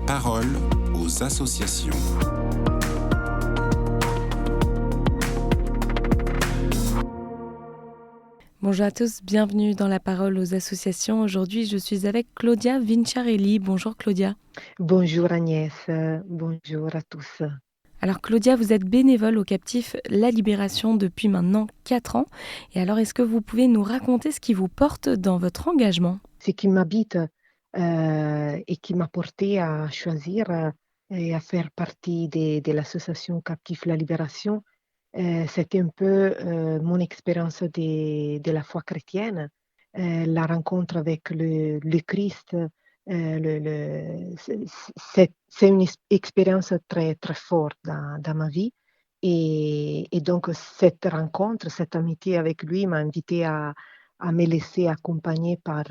parole aux associations. Bonjour à tous, bienvenue dans la parole aux associations. Aujourd'hui, je suis avec Claudia Vinciarelli. Bonjour Claudia. Bonjour Agnès, bonjour à tous. Alors Claudia, vous êtes bénévole au Captif La Libération depuis maintenant 4 ans. Et alors, est-ce que vous pouvez nous raconter ce qui vous porte dans votre engagement ? Ce qui m'habite et qui m'a porté à choisir et à faire partie de l'association Captif La Libération, c'était un peu mon expérience de la foi chrétienne, la rencontre avec le Christ. C'est une expérience très, très forte dans ma vie. Et donc, cette rencontre, cette amitié avec lui m'a invité à me laisser accompagner par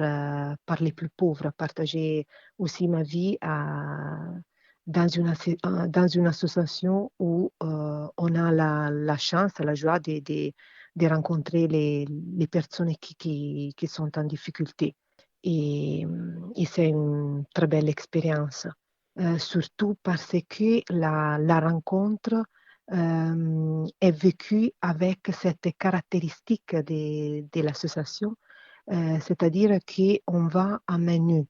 les plus pauvres, partager aussi ma vie dans une association où on a la chance, la joie de rencontrer les personnes qui sont en difficulté. Et c'est une très belle expérience, surtout parce que la rencontre est vécue avec cette caractéristique de l'association, c'est-à-dire qu'on va à main nue.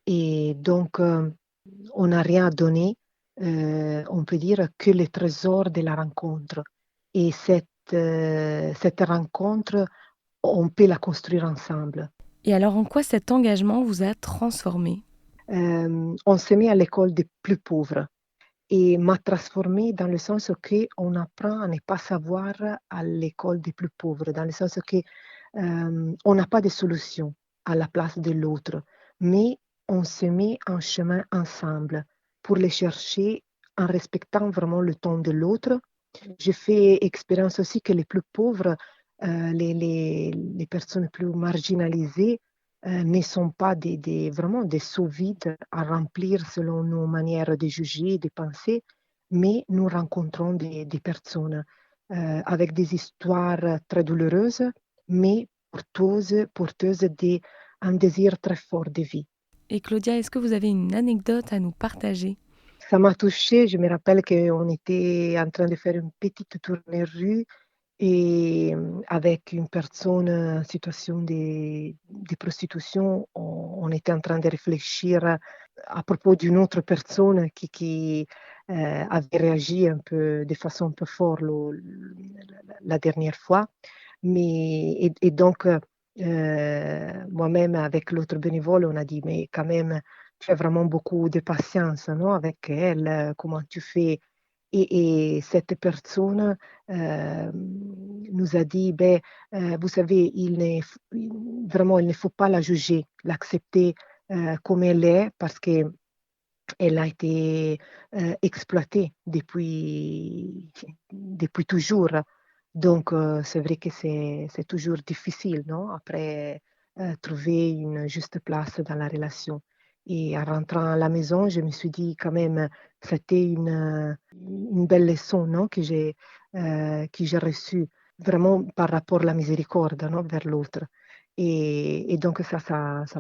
Et donc, on n'a rien à donner, on peut dire que le trésor de la rencontre. Et cette rencontre, on peut la construire ensemble. Et alors, en quoi cet engagement vous a transformé ? On se met à l'école des plus pauvres et m'a transformée dans le sens qu'on apprend à ne pas savoir à l'école des plus pauvres, dans le sens que on n'a pas de solution à la place de l'autre, mais on se met en chemin ensemble pour les chercher en respectant vraiment le temps de l'autre. J'ai fait expérience aussi que les plus pauvres, les personnes plus marginalisées, ne sont pas vraiment des seaux vides à remplir selon nos manières de juger, de penser, mais nous rencontrons des personnes avec des histoires très douloureuses, mais porteuses d'un désir très fort de vie. Et Claudia, est-ce que vous avez une anecdote à nous partager ? Ça m'a touchée. Je me rappelle qu'on était en train de faire une petite tournée rue et avec une personne en situation de prostitution, on était en train de réfléchir à propos d'une autre personne qui avait réagi un peu, de façon un peu forte la dernière fois. Et donc, moi-même, avec l'autre bénévole, on a dit, mais quand même, tu as vraiment beaucoup de patience, non, avec elle, comment tu fais? Et cette personne nous a dit, ben, vous savez, vraiment, il ne faut pas la juger, l'accepter comme elle est, parce qu'elle a été exploitée depuis toujours. Donc, c'est vrai que c'est toujours difficile, non? Après, trouver une juste place dans la relation. Et en rentrant à la maison, je me suis dit quand même, c'était une belle leçon, non? Que j'ai reçue vraiment par rapport à la miséricorde, non? Vers l'autre. Et donc, ça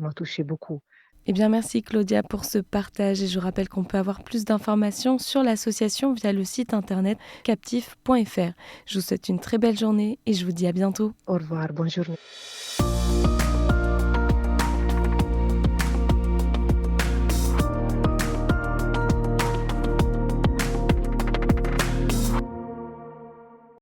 m'a touché beaucoup. Eh bien, merci Claudia pour ce partage. Et je rappelle qu'on peut avoir plus d'informations sur l'association via le site internet captif.fr. Je vous souhaite une très belle journée et je vous dis à bientôt. Au revoir, bonne journée.